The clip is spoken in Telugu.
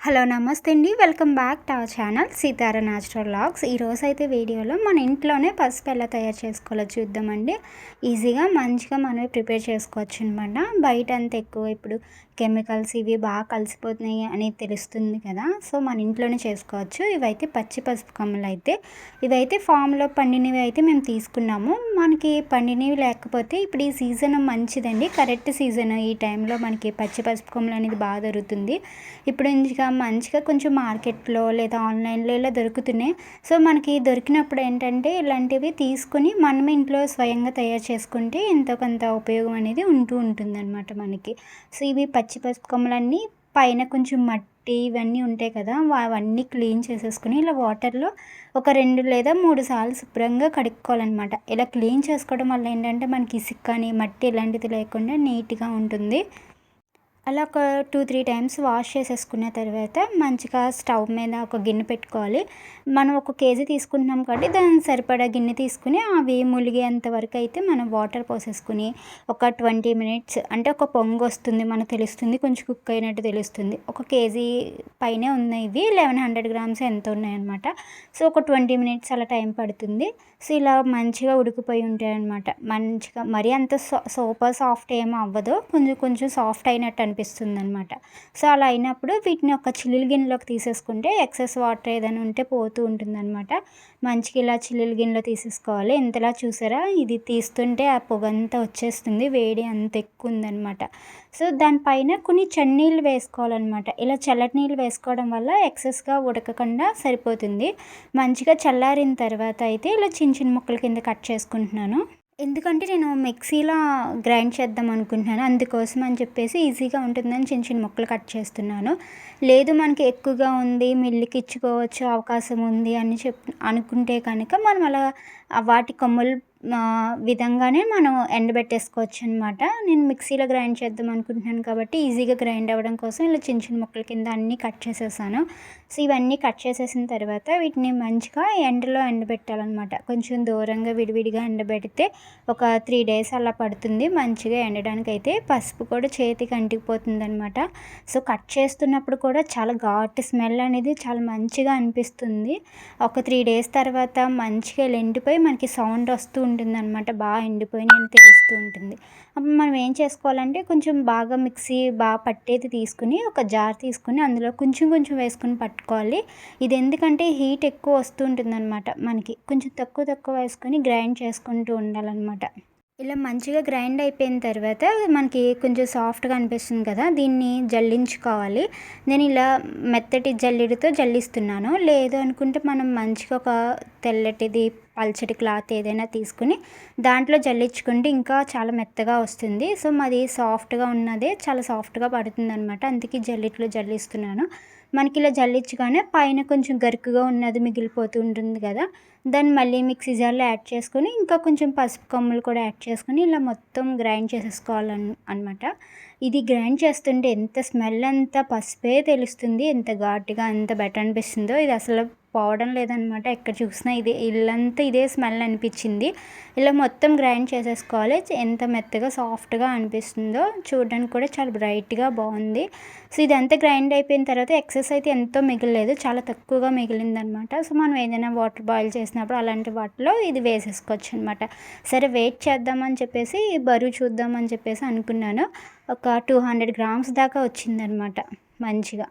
హలో నమస్తే అండి, welcome back to our channel Sitara natural vlogs. ఈరోజైతే వీడియోలో మన ఇంట్లోనే పసుపు ఎలా తయారు చేసుకోవాలో చూద్దామండి. ఈజీగా మంచిగా మనమే ప్రిపేర్ చేసుకోవచ్చు అనమాట. బయట అంత ఎక్కువ ఇప్పుడు కెమికల్స్ ఇవి బాగా కలిసిపోతున్నాయి అని తెలుస్తుంది కదా, సో మన ఇంట్లోనే చేసుకోవచ్చు. ఇవైతే పచ్చి పసుపు కొమ్మలు ఇవైతే ఫామ్లో పండినవి అయితే మేము తీసుకున్నాము. మనకి పండినవి లేకపోతే ఇప్పుడు ఈ సీజన్ మంచిదండి, కరెక్ట్ సీజన్. ఈ టైంలో మనకి పచ్చి పసుపు కొమ్మలు అనేది బాగా దొరుకుతుంది. ఇప్పుడు ఇంకా మంచిగా కొంచెం మార్కెట్లో లేదా ఆన్లైన్లో ఇలా దొరుకుతున్నాయి. సో మనకి దొరికినప్పుడు ఏంటంటే ఇలాంటివి తీసుకుని మనమే ఇంట్లో స్వయంగా తయారు చేసుకుంటే ఎంతో కొంత ఉపయోగం అనేది ఉంటుందన్నమాట మనకి. సో ఇవి పచ్చి పసుపు కొమ్మలన్నీ పైన కొంచెం మట్టి ఇవన్నీ ఉంటాయి కదా, అవన్నీ క్లీన్ చేసేసుకుని ఇలా వాటర్లో ఒక 2 లేదా 3 సార్లు శుభ్రంగా కడుక్కోవాలన్నమాట. ఇలా క్లీన్ చేసుకోవడం వల్ల ఏంటంటే మనకి ఇసుక కానీ మట్టి ఇలాంటిది లేకుండా నీట్గా ఉంటుంది. అలా ఒక 2-3 టైమ్స్ వాష్ చేసేసుకున్న తర్వాత మంచిగా స్టవ్ మీద ఒక గిన్నె పెట్టుకోవాలి. మనం 1 కేజీ తీసుకుంటున్నాం కాబట్టి దానికి సరిపడా గిన్నె తీసుకుని అవి ములిగేంత వరకు అయితే మనం వాటర్ పోసేసుకుని ఒక 20 మినిట్స్ అంటే ఒక పొంగు వస్తుంది మనకు తెలుస్తుంది, కొంచెం కుక్ అయినట్టు తెలుస్తుంది. 1 కేజీ పైనే ఉన్నాయి ఇవి, 1100 గ్రామ్స్ ఎంత ఉన్నాయన్నమాట. సో ఒక 20 మినిట్స్ అలా టైం పడుతుంది. సో ఇలా మంచిగా ఉడికిపోయి ఉంటాయి అన్నమాట. మంచిగా మరీ అంత సూపర్ సాఫ్ట్ ఏమీ అవ్వదు, కొంచెం సాఫ్ట్ అయినట్టు అనిపిస్తుంది అనమాట. సో అలా అయినప్పుడు వీటిని ఒక చిల్లులు గిన్నెలోకి తీసేసుకుంటే ఎక్సెస్ వాటర్ ఏదైనా ఉంటే పోతూ ఉంటుందన్నమాట. మంచిగా ఇలా చిల్లులు గిన్నెలో తీసేసుకోవాలి. ఇంతలా చూసారా, ఇది తీస్తుంటే ఆ పొగంతా వచ్చేస్తుంది, వేడి అంత ఎక్కువ ఉందన్నమాట. సో దానిపైన కొన్ని చన్నీళ్ళు వేసుకోవాలన్నమాట. ఇలా చల్లటి నీళ్ళు వేసుకోవడం వల్ల ఎక్సెస్గా ఉడకకుండా సరిపోతుంది. మంచిగా చల్లారిన తర్వాత అయితే ఇలా చిన్న ముక్కల కింద కట్ చేసుకుంటున్నాను. ఎందుకంటే నేను మిక్సీలో గ్రైండ్ చేద్దాం అనుకుంటున్నాను, అందుకోసం అని చెప్పేసి ఈజీగా ఉంటుందని చిన్న ముక్కలు కట్ చేస్తున్నాను. లేదు మనకి ఎక్కువగా ఉంది మిల్లుకి ఇచ్చుకోవచ్చు అవకాశం ఉంది అని అనుకుంటే కనుక మనం అలా వాటి కొమ్మలు విధంగానే మనం ఎండబెట్టేసుకోవచ్చు అనమాట. నేను మిక్సీలో గ్రైండ్ చేద్దాం అనుకుంటున్నాను కాబట్టి ఈజీగా గ్రైండ్ అవ్వడం కోసం ఇలా చిన్న ముక్కల కింద అన్నీ కట్ చేసేసాను. సో ఇవన్నీ కట్ చేసేసిన తర్వాత వీటిని మంచిగా ఎండలో ఎండబెట్టాలన్నమాట. కొంచెం దూరంగా విడివిడిగా ఎండబెడితే ఒక 3 డేస్ అలా పడుతుంది మంచిగా ఎండడానికి. అయితే పసుపు కూడా చేతికి అంటికిపోతుంది అనమాట. సో కట్ చేస్తున్నప్పుడు కూడా చాలా ఘాటు స్మెల్ అనేది చాలా మంచిగా అనిపిస్తుంది. ఒక 3 డేస్ తర్వాత మంచిగా ఎండిపోయి మనకి సౌండ్ వస్తూ ఉంటుందన్నమాట, బాగా ఎండిపోయినాయి అని తెలుస్తూ ఉంటుంది. అప్పుడు మనం ఏం చేసుకోవాలంటే కొంచెం బాగా మిక్సీ బాగా పట్టేది తీసుకుని ఒక జార్ తీసుకుని అందులో కొంచెం వేసుకుని పట్టుకోవాలి. ఇది ఎందుకంటే హీట్ ఎక్కువ వస్తూ ఉంటుందన్నమాట, మనకి కొంచెం తక్కువ వేసుకొని గ్రైండ్ చేసుకుంటూ ఉండాలన్నమాట. ఇలా మంచిగా గ్రైండ్ అయిపోయిన తర్వాత మనకి కొంచెం సాఫ్ట్గా అనిపిస్తుంది కదా, దీన్ని జల్లించుకోవాలి. నేను ఇలా మెత్తటి జల్లిడితో జల్లిస్తున్నాను. లేదు అనుకుంటే మనం మంచిగా ఒక తెల్లటిది పల్చటి క్లాత్ ఏదైనా తీసుకుని దాంట్లో జల్లించుకుంటే ఇంకా చాలా మెత్తగా వస్తుంది. సో మాది సాఫ్ట్గా ఉన్నదే చాలా సాఫ్ట్గా పడుతుంది అనమాట, అందుకే జల్లిట్లో జల్లిస్తున్నాను. మనకి ఇలా జల్లించగానే పైన కొంచెం గరుకుగా ఉన్నది మిగిలిపోతూ ఉంటుంది కదా, దాన్ని మళ్ళీ మిక్సీ జార్లో యాడ్ చేసుకొని ఇంకా కొంచెం పసుపు కొమ్మలు కూడా యాడ్ చేసుకొని ఇలా మొత్తం గ్రైండ్ చేసేసుకోవాలన్నమాట. ఇది గ్రైండ్ చేస్తుంటే ఎంత స్మెల్ అంతా పసుపే తెలుస్తుంది, ఎంత ఘాటుగా ఎంత బెటర్ అనిపిస్తుందో. ఇది అసలు పోవడం లేదనమాట, ఎక్కడ చూసినా ఇదే ఇల్లంతా ఇదే స్మెల్ అనిపించింది. ఇలా మొత్తం గ్రైండ్ చేసేసుకోవాలి. ఎంత మెత్తగా సాఫ్ట్గా అనిపిస్తుందో, చూడడానికి కూడా చాలా బ్రైట్గా బాగుంది. సో ఇదంతా గ్రైండ్ అయిపోయిన తర్వాత ఎక్సెస్ అయితే ఎంతో మిగలలేదు, చాలా తక్కువగా మిగిలిందనమాట. సో మనం ఏదైనా వాటర్ బాయిల్ చేసినప్పుడు అలాంటి వాటిలో ఇది వేసేసుకోవచ్చు అనమాట. సరే వెయిట్ చేద్దామని చెప్పేసి బరువు చూద్దామని చెప్పేసి అనుకున్నాను. ఒక 200 గ్రామ్స్ దాకా వచ్చిందనమాట మంచిగా.